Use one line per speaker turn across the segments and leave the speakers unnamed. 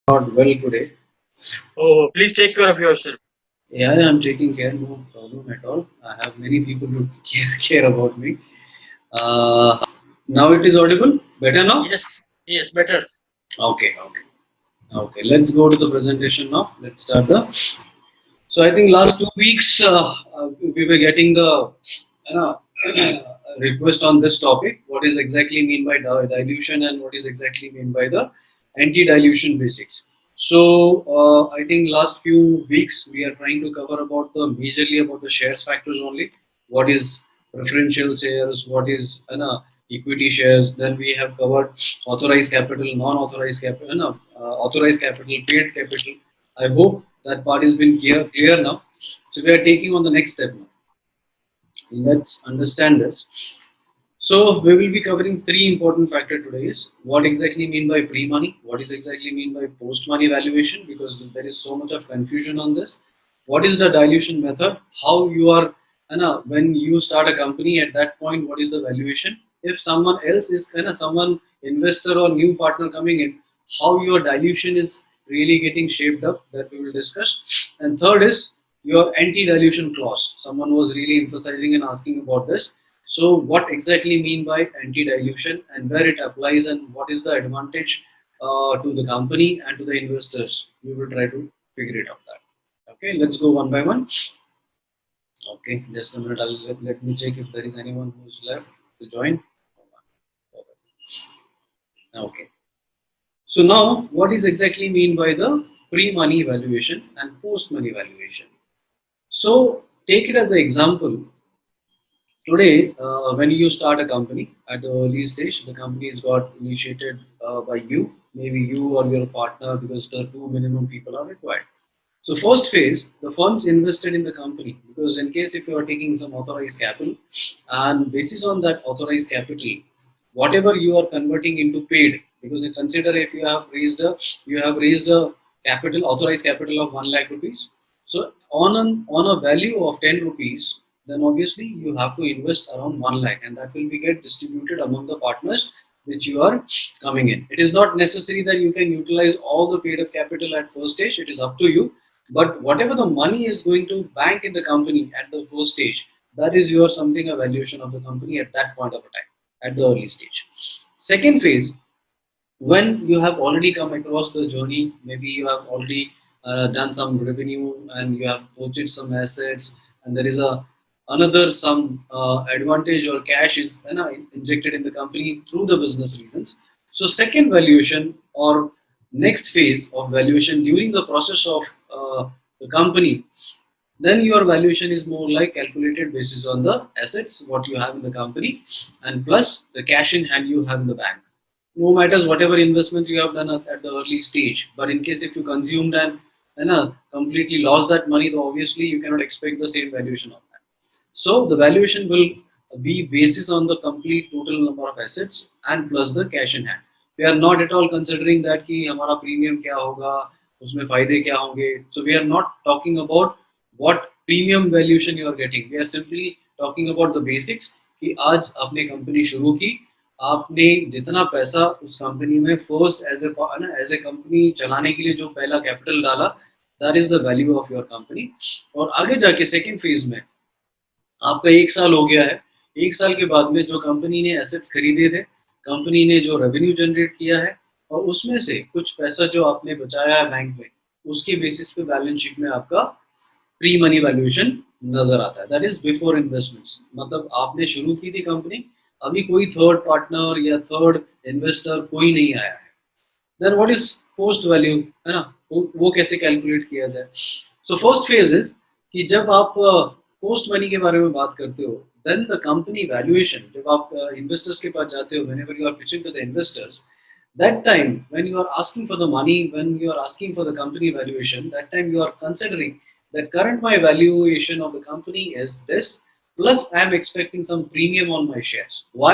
Not well today.
Oh, please take care of yourself.
Yeah, I'm taking care, no problem at all. I have many people who care about me. Uh, Now it is audible. Better now?
Yes, yes, better.
Okay. Let's go to the presentation now. Let's start the. So I think last 2 weeks we were getting the request on this topic. What is exactly mean by dilution and what is exactly mean by the anti-dilution basics. So I think last few weeks we are trying to cover about the majorly about the shares factors only. What is preferential shares? What is equity shares? Then we have covered authorized capital, non-authorized capital, authorized capital, paid capital. I hope that part has been clear now. So we are taking on the next step now. Let's understand this. So we will be covering three important factors today is what exactly mean by pre-money, what is exactly mean by post-money valuation, because there is so much of confusion on this. What is the dilution method? How you are, when you start a company at that point, what is the valuation? If someone else is someone investor or new partner coming in, how your dilution is really getting shaped up, that we will discuss. And third is your anti-dilution clause. Someone was really emphasizing and asking about this. So what exactly mean by anti-dilution and where it applies and what is the advantage to the company and to the investors? We will try to figure it out that. Okay, let's go one by one. Okay, just a minute. Let me check if there is anyone who's left to join. Okay. So now, what is exactly mean by the pre-money valuation and post-money valuation? So take it as an example. Today, when you start a company at the early stage, the company has got initiated by you, maybe you or your partner, because the two minimum people are required. So first phase, the funds invested in the company, because in case if you are taking some authorized capital, and basis on that authorized capital, whatever you are converting into paid, because you consider if you have raised a capital authorized capital of 1 lakh rupees. So on a value of 10 rupees, then obviously you have to invest around 1 lakh, and that will be get distributed among the partners which you are coming in. It is not necessary that you can utilize all the paid up capital at first stage. It is up to you, but whatever the money is going to bank in the company at the first stage, that is your something a valuation of the company at that point of time, at the early stage. Second phase, when you have already come across the journey, maybe you have already done some revenue and you have purchased some assets, and there is a another some advantage or cash is injected in the company through the business reasons. So second valuation or next phase of valuation during the process of the company, then your valuation is more like calculated basis on the assets what you have in the company and plus the cash in hand you have in the bank. No matters whatever investments you have done at the early stage, but in case if you consumed and completely lost that money, then obviously you cannot expect the same valuation of that. So the valuation will be basis on the complete total number of assets and plus the cash in hand. We are not at all considering that कि हमारा premium क्या होगा, उसमें फायदे क्या होंगे. So we are not talking about what premium valuation you are getting. We are simply talking about the basics कि आज आपने कंपनी शुरू की, आपने जितना पैसा उस कंपनी में फर्स्ट एज ए कंपनी चलाने के लिए जो पहला कैपिटल डाला, that is the value of your company. और आगे जाके सेकंड फेज में आपका 1 साल हो गया है. 1 साल के बाद में जो कंपनी ने एसेट्स खरीदे थे, कंपनी ने जो रेवेन्यू जनरेट किया है और उसमें से कुछ पैसा जो आपने बचाया है बैंक में, उसके बेसिस पे बैलेंस शीट में आपका प्री मनी वैल्यूएशन नजर आता है. That is before investments. मतलब आपने शुरू की थी कंपनी, अभी कोई थर्ड पार्टनर या थर्ड इन्वेस्टर कोई नहीं आया है. Then what is post value, है ना, वो कैसे कैलकुलेट किया जाए. सो फर्स्ट फेज इज कि जब आप पोस्ट मनी के बारे में बात करते हो, देन द कंपनी वैल्यूएशन, जब आप इन्वेस्टर्स के पास जाते हो, whenever you are pitching to the investors, that time when you are asking for the money, when you are asking for the company valuation, that time you are considering that current my valuation of the company is this, plus I am expecting some premium on my shares. Why?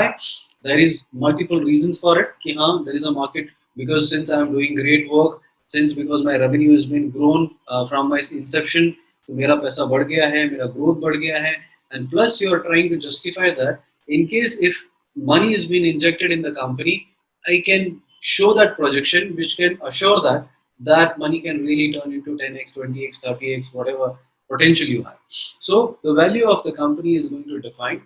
There is multiple reasons for it कि हाँ, there is a market, because since I am doing great work, since because my revenue has been grown from my inception, तो मेरा पैसा बढ़ गया है, मेरा growth बढ़ गया है, and plus you are trying to justify that in case if money is being injected in the company, I can show that projection which can assure that that money can really turn into 10x, 20x, 30x, whatever potential you have. So the value of the company is going to define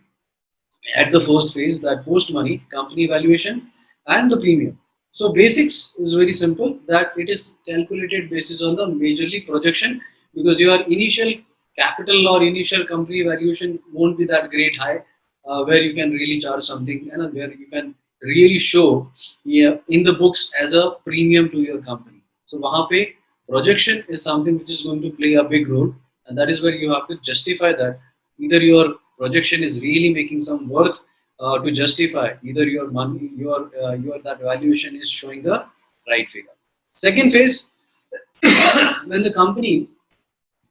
at the first phase, that post money company valuation and the premium. So basics is very simple, that it is calculated basis on the majorly projection, because your initial capital or initial company valuation won't be that great high, where you can really charge something and where you can really show, yeah, in the books as a premium to your company. So wahan pe projection is something which is going to play a big role, and that is where you have to justify that either your projection is really making some worth, to justify either your money, your that valuation is showing the right figure. Second phase, when the company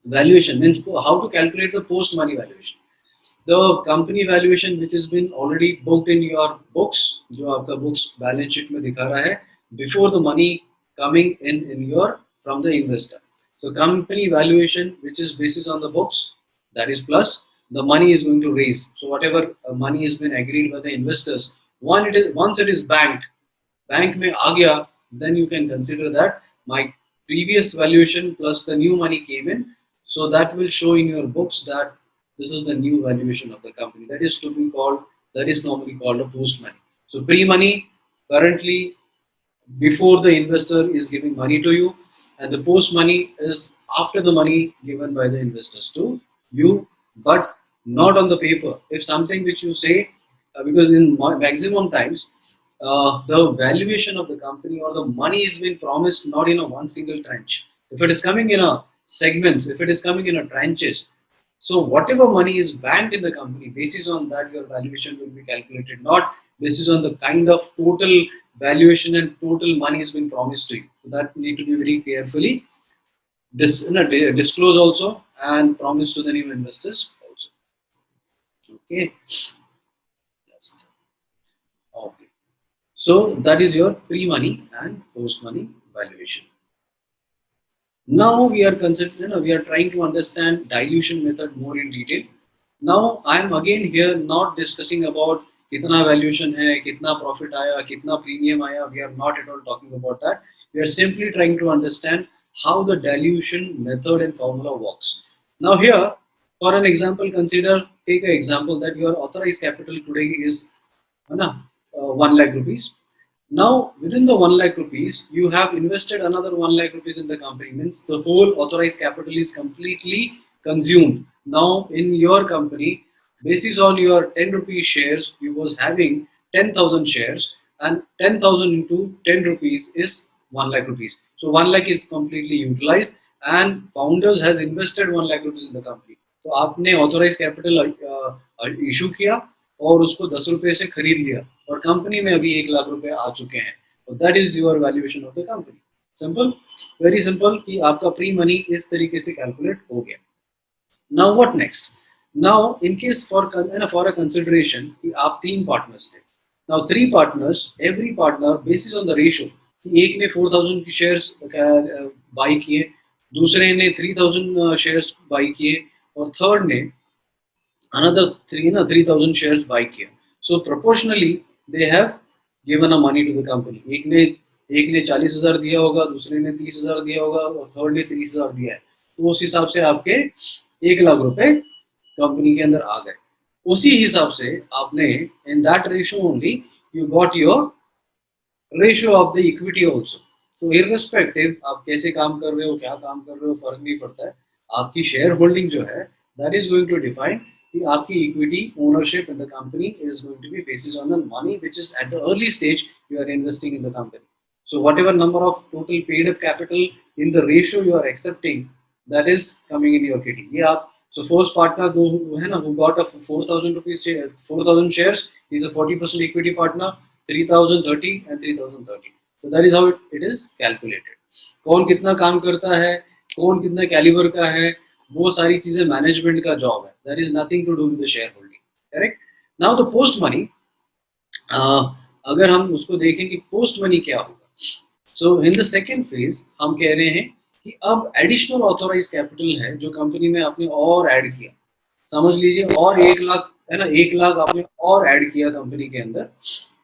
valuation means how to calculate the post money valuation. The company valuation which has been already booked in your books, जो आपका books balance sheet में दिखा रहा है, before the money coming in your from the investor. So company valuation which is basis on the books, that is plus the money is going to raise. So whatever money has been agreed by the investors, once it is banked, bank में आ गया, then you can consider that my previous valuation plus the new money came in, so that will show in your books that this is the new valuation of the company. That is to be called, that is normally called a post money. So pre money currently before the investor is giving money to you, and the post money is after the money given by the investors to you, but not on the paper. If something which you say, because in maximum times the valuation of the company or the money is being promised not in a one single tranche. If it is coming in a segments, if it is coming in a tranches, so whatever money is banked in the company, basis on that your valuation will be calculated, not basis on the kind of total valuation and total money has been promised to you. So that need to be very carefully disclose also and promise to the new investors also. Okay. Yes. Okay. So that is your pre-money and post-money valuation. Now we are we are trying to understand dilution method more in detail. Now I am again here not discussing about kitna valuation hai, kitna profit आया, kitna premium आया. We are not at all talking about that. We are simply trying to understand how the dilution method and formula works. Now here, for an example, take an example that your authorized capital today is, है ना, 1 lakh rupees. Now, within the 1 lakh rupees, you have invested another 1 lakh rupees in the company. Means the whole authorized capital is completely consumed. Now, in your company, basis on your 10 rupees shares, you was having 10,000 shares, and 10,000 into 10 rupees is 1 lakh rupees. So 1 lakh is completely utilized, and founders has invested 1 lakh rupees in the company. तो आपने authorise capital issue किया और उसको 10 रुपए से खरीद लिया, और कंपनी में अभी 1 लाख रुपए आ चुके हैं, तो that is your valuation of the company. Simple, very simple कि आपका प्री मनी इस तरीके से कैलकुलेट हो गया. Now what next? Now in case for a consideration कि आप 3 पार्टनर्स थे. Now 3 partners, every partner basis on the ratio, कि एक ने 4,000 की शेयर्स बाई किए, दूसरे ने 3,000 शेयर्स बाई किए, और थर्ड ने another 3,000 shares buy किया. So proportionally they have given a money to the company. एक ने 40,000 दिया होगा, दूसरे ने 30,000 दिया होगा, और थर्ड ने 30,000 दिया है. तो उस हिसाब से आपके 1 लाख रुपए कंपनी के अंदर आ गए. उसी हिसाब से आपने in that ratio only you got your ratio of the equity also. So irrespective आप कैसे काम कर रहे हो, क्या काम कर रहे हो, फर्क नहीं पड़ता है. आपकी शेयर होल्डिंग जो है, that is going to define कि आपकी equity ownership in the company is going to be basis on the money which is at the early stage you are investing in the company. So whatever number of total paid up capital in the ratio you are accepting, that is coming in your kitty. ये आप, so first partner जो है ना, who got a 4,000 rupees share, 4,000 shares, is a 40% equity partner, 3,030 and 3,030. So that is how it is calculated. कौन कितना काम करता है, कौन कितना कैलिबर का है, वो सारी चीजें मैनेजमेंट का जॉब है. That is nothing to do with the shareholding. Correct? Now the post money, अगर हम उसको देखें कि पोस्ट मनी क्या होगा, सो इन द सेकेंड फेज हम कह रहे हैं कि अब एडिशनल ऑथोराइज कैपिटल है जो कंपनी में आपने और ऐड किया. समझ लीजिए, और 1 लाख है ना, 1 लाख आपने और ऐड किया कंपनी के अंदर,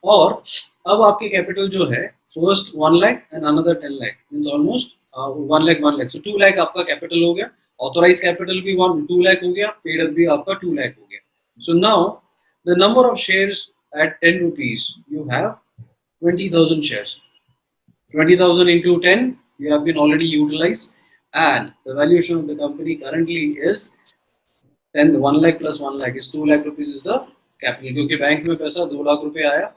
और अब आपकी कैपिटल जो है, first 1 lakh and another 10 lakh, means almost 1 lakh 1 lakh, so 2 lakh आपका कैपिटल हो गया, ऑथोराइज कैपिटल भी 2 लाख हो गया, पेड अप भी आपका 2 लाख हो गया. So now the number of shares at 10 rupees, you have 20,000 shares. 20,000 into 10, you have been already utilized, and the valuation of the company currently is 10, 1 lakh plus 1 lakh is 2 lakh rupees is the capital, क्योंकि bank में पैसा 2 लाख रुपए आया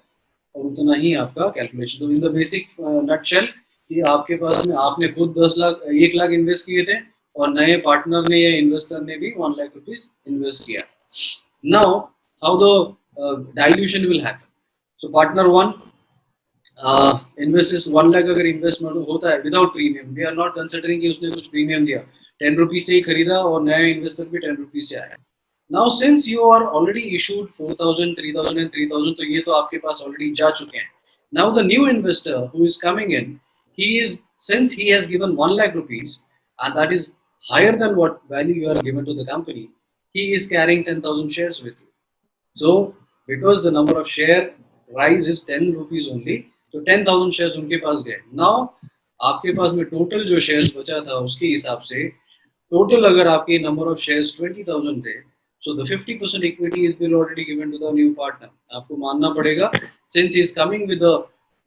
और उतना ही आपका calculation. तो in the basic nutshell कि आपके पास में आपने खुद 1 लाख इन्वेस्ट किए थे और नए पार्टनर ने या इन्वेस्टर ने भी 1 लाख रुपीज इन्वेस्ट किया. Now how the dilution will happen. So partner one invest 1 lakh अगर इन्वेस्टमेंट होता है without premium, we are not considering कि उसने कुछ प्रीमियम दिया, 10 रुपीज से ही खरीदा और नया इन्वेस्टर भी 10 रुपीज से आया. Now since you are already issued 4,000 3,000 and 3,000, तो ये तो आपके पास ऑलरेडी जा चुके हैं. Now the new investor who is coming in, he is, since he has given 1 lakh rupees and that is higher than what value you are given to the company, he is carrying 10,000 shares with you. So because the number of share rise is 10 rupees only, तो 10,000 shares उनके पास गए. Now आपके पास में total जो shares बचा था उसके हिसाब से टोटल अगर आपके नंबर ऑफ शेयर्स 20,000 थे, so the 50% equity is been already given to the new partner. आपको मानना पड़ेगा, since he is coming with a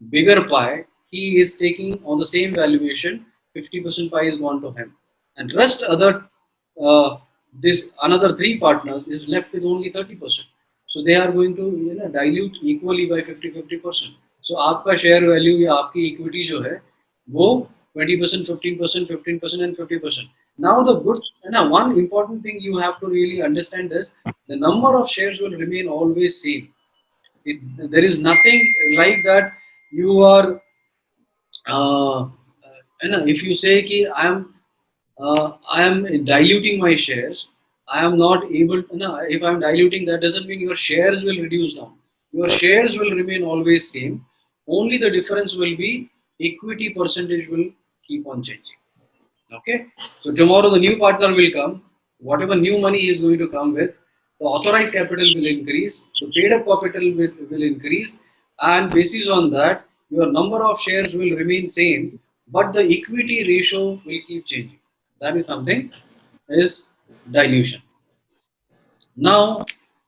bigger pie, he is taking on the same valuation, 50% pie is gone to him, and rest other uh, this another three partners is left with only 30%. So they are going to dilute equally by 50-50%. So आपका share value या आपकी equity जो है वो 20%, 15%, 15% and 50%. Now the good, one important thing you have to really understand this: the number of shares will remain always same. There is nothing like that. You are, if you say कि I am diluting my shares, I am not able. If I am diluting, that doesn't mean your shares will reduce down. Your shares will remain always same. Only the difference will be equity percentage will keep on changing. Okay, so tomorrow the new partner will come. Whatever new money he is going to come with, the authorized capital will increase, the paid up capital will increase, and basis on that, your number of shares will remain same, but the equity ratio will keep changing. That is something is dilution. Now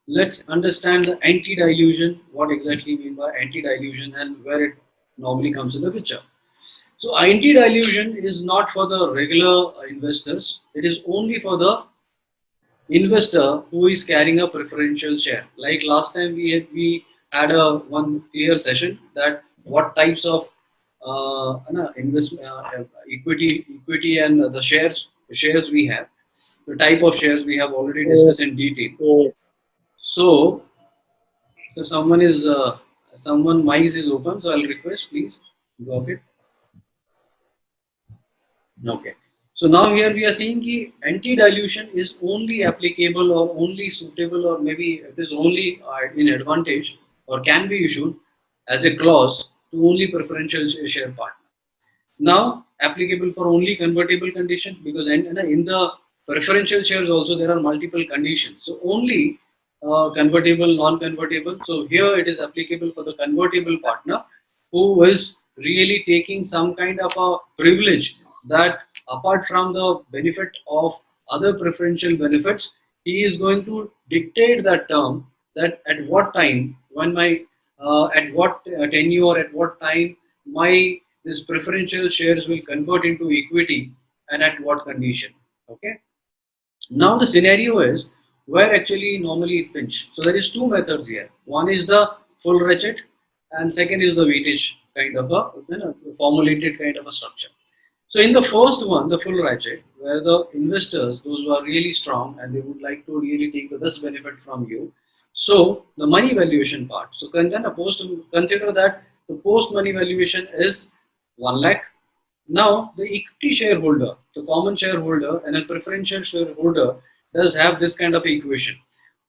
let's understand the anti-dilution. What exactly mean by anti-dilution and where it normally comes in the picture. So anti-dilution is not for the regular investors. It is only for the investor who is carrying a preferential share. Like last time we had a one clear session that what types of equity and the shares we have. The type of shares we have already discussed in detail. So, so someone mic is open. So I'll request please go ahead. Okay. So now here we are seeing that anti-dilution is only applicable or only suitable or maybe it is only in advantage or can be issued as a clause to only preferential share partner. Now applicable for only convertible condition, because in the preferential shares also there are multiple conditions. So only convertible, non-convertible. So here it is applicable for the convertible partner who is really taking some kind of a privilege that apart from the benefit of other preferential benefits, he is going to dictate that term that at what time, when my at what tenure, at what time my this preferential shares will convert into equity and at what condition. Okay. Now the scenario is where actually normally it pinch. So there is two methods here. One is the full ratchet and second is the weightage kind of a formulated kind of a structure. So in the first one, the full ratchet, where the investors, those who are really strong and they would like to really take the best benefit from you. So the money valuation part. So consider that the post money valuation is 1 lakh. Now, the equity shareholder, the common shareholder, and a preferential shareholder does have this kind of equation.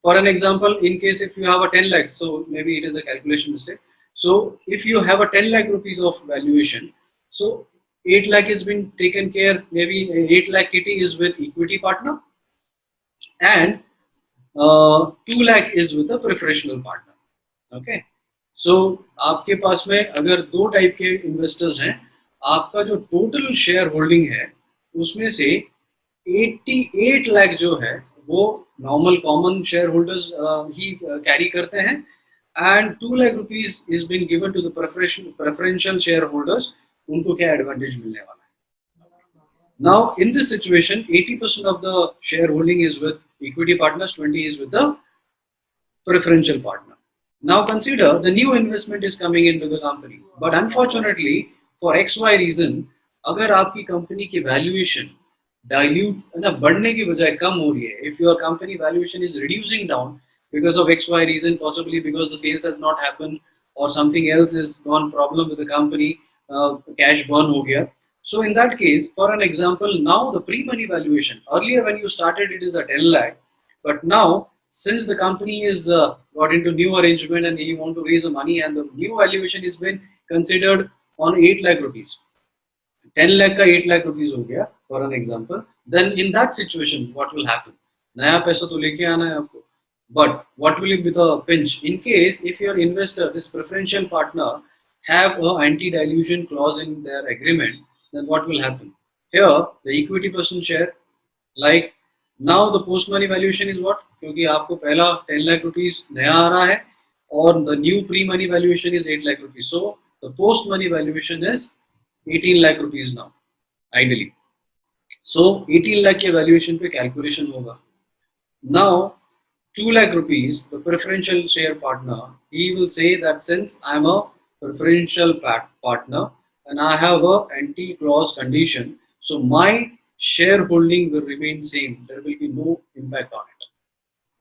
For an example, in case if you have a 10 lakh, so maybe it is a calculation mistake. So, if you have a 10 lakh rupees of valuation, so 8 lakh has been taken care, maybe 8 lakh kitty is with equity partner, and 2 lakh is with a preferential partner. Okay. So आपके पास में अगर दो type के investors हैं, आपका जो total share holding है उसमें से 88 लाख जो है वो नॉर्मल कॉमन शेयर होल्डर्स ही कैरी करते हैं, and 2 lakh rupees is been given to the preferential share holders. उनको क्या एडवांटेज मिलने वाला है? Now, in this situation, 80% of the shareholding is with equity partners, 20 is with the preferential partner. Now, consider the new investment is coming into the company, but unfortunately, for XY reason, अगर आपकी company की valuation dilute ना बढ़ने की बजाय कम हो रही है, if your company valuation is reducing down because of XY reason, possibly because the sales has not happened or something else is gone problem with the company, cash burn हो गया. So in that case, for an example, now the pre-money valuation, earlier when you started it is a 10 lakh, but now since the company is got into new arrangement and you want to raise the money and the new valuation is been considered on 8 lakh rupees, 10 lakh का 8 lakh rupees हो गया for an example, then in that situation what will happen? नया पैसा तो लेके आना है आपको, but what will be the pinch in case if your investor, this preferential partner, have a anti-dilution clause in their agreement, then what will happen? Here the equity person share, like now the post money valuation is what, क्योंकि आपको पहला 10 lakh rupees नया आ रहा है और the new pre money valuation is 8 lakh rupees, so the post money valuation is 18 lakh rupees now ideally. So 18 lakh के valuation पे calculation होगा. Now 2 lakh rupees, the preferential share partner, he will say that since I am a preferential partner and I have a anti clause condition, so my shareholding will remain same. There will be no impact on it.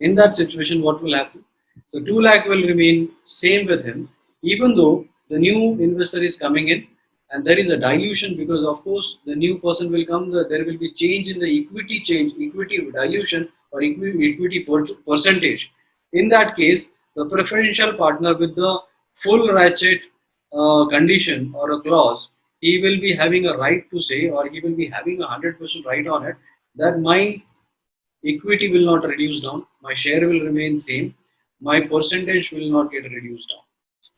In that situation, what will happen? So 2 lakh will remain same with him, even though the new investor is coming in and there is a dilution, because of course the new person will come, there will be change in the equity dilution or equity percentage. In that case, the preferential partner with the full ratchet condition or a clause, he will be having a right to say, or he will be having 100% right on it, that my equity will not reduce down, my share will remain same, my percentage will not get reduced down.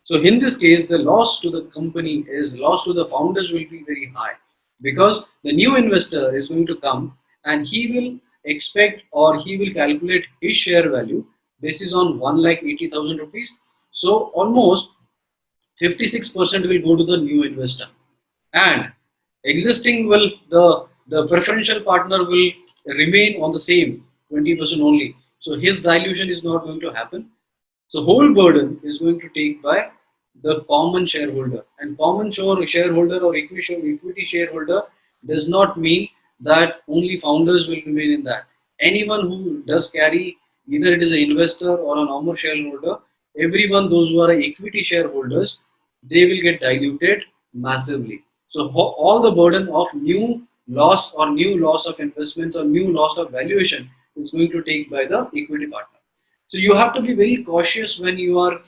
So in this case, the loss to the company is, loss to the founders will be very high, because the new investor is going to come and he will expect or he will calculate his share value basis on 1,80,000 rupees. So almost 56% will go to the new investor, and existing will, the preferential partner will remain on the same 20% only. So his dilution is not going to happen. So whole burden is going to take by the common shareholder, and common shareholder or equity shareholder does not mean that only founders will remain in that. Anyone who does carry, either it is an investor or a normal shareholder, everyone, those who are equity shareholders, they will get diluted massively. So all the burden of new loss or new loss of investments or new loss of valuation is going to take by the equity partner. So you have to be very cautious when you are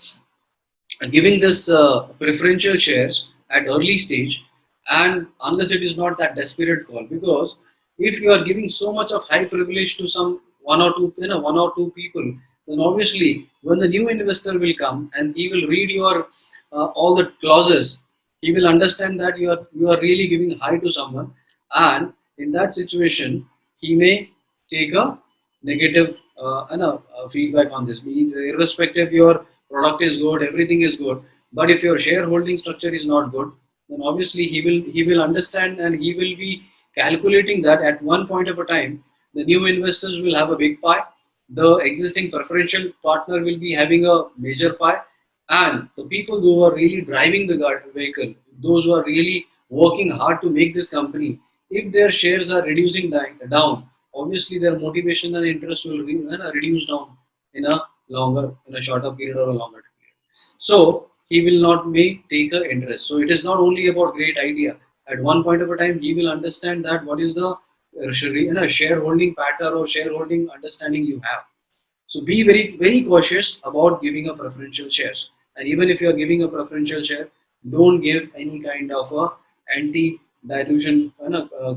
giving this preferential shares at early stage, and unless it is not that desperate call, because if you are giving so much of high privilege to some one or two, one or two people, then obviously when the new investor will come and he will read your all the clauses, he will understand that you are really giving high to someone, and in that situation he may take a negative feedback on this. Irrespective your product is good, everything is good, but if your shareholding structure is not good, then obviously he will understand and he will be calculating that at one point of a time the new investors will have a big pie, the existing preferential partner will be having a major pie, and the people who are really driving the vehicle, those who are really working hard to make this company, if their shares are reducing down, obviously their motivation and interest will reduce down in a in a shorter period or a longer period. So he will not may take a interest. So it is not only about great idea. At one point of a time, he will understand that what is the shareholding pattern or shareholding understanding you have. So be very cautious about giving a preferential shares. And even if you are giving a preferential share, don't give any kind of a anti-dilution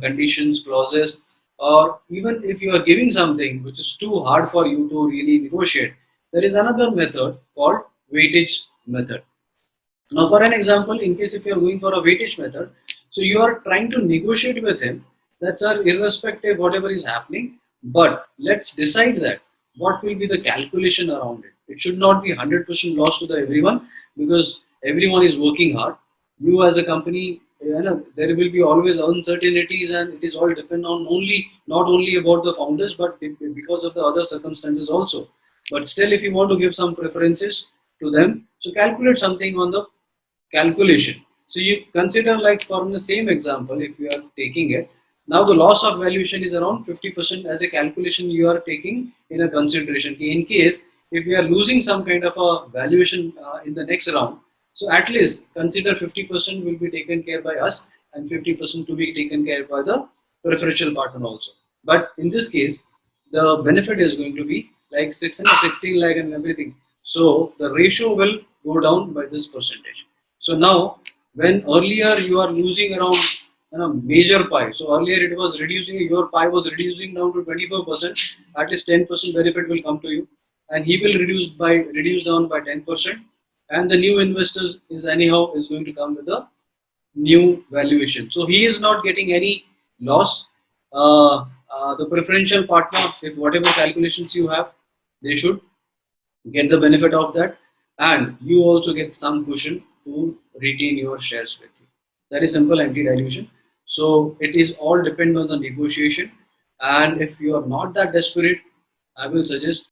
conditions clauses. Or even if you are giving something which is too hard for you to really negotiate, there is another method called weightage method. Now, for an example, in case if you are going for a weightage method, So you are trying to negotiate with him. That's our irrespective whatever is happening. But let's decide that what will be the calculation around it. It should not be 100% loss to the everyone because everyone is working hard. You as a company, there will be always uncertainties, and it is all depend on only not only about the founders, but because of the other circumstances also. But still, if you want to give some preferences to them, so calculate something on the calculation. So you consider like from the same example, if you are taking it, now the loss of valuation is around 50% as a calculation you are taking in a consideration. In case if we are losing some kind of a valuation in the next round, so at least consider 50% will be taken care by us and 50% to be taken care by the preferential partner also. But in this case, the benefit is going to be like 616 lakh and everything. So the ratio will go down by this percentage. So now, when earlier you are losing around major pie, so earlier it was reducing, your pie was reducing down to 24%, at least 10% benefit will come to you, and he will reduce down by 10%, and the new investors is anyhow is going to come with a new valuation. So he is not getting any loss. The preferential partner, if whatever calculations you have, they should get the benefit of that, and you also get some cushion to retain your shares with you. That is simple anti-dilution. So it is all depend on the negotiation, and if you are not that desperate, I will suggest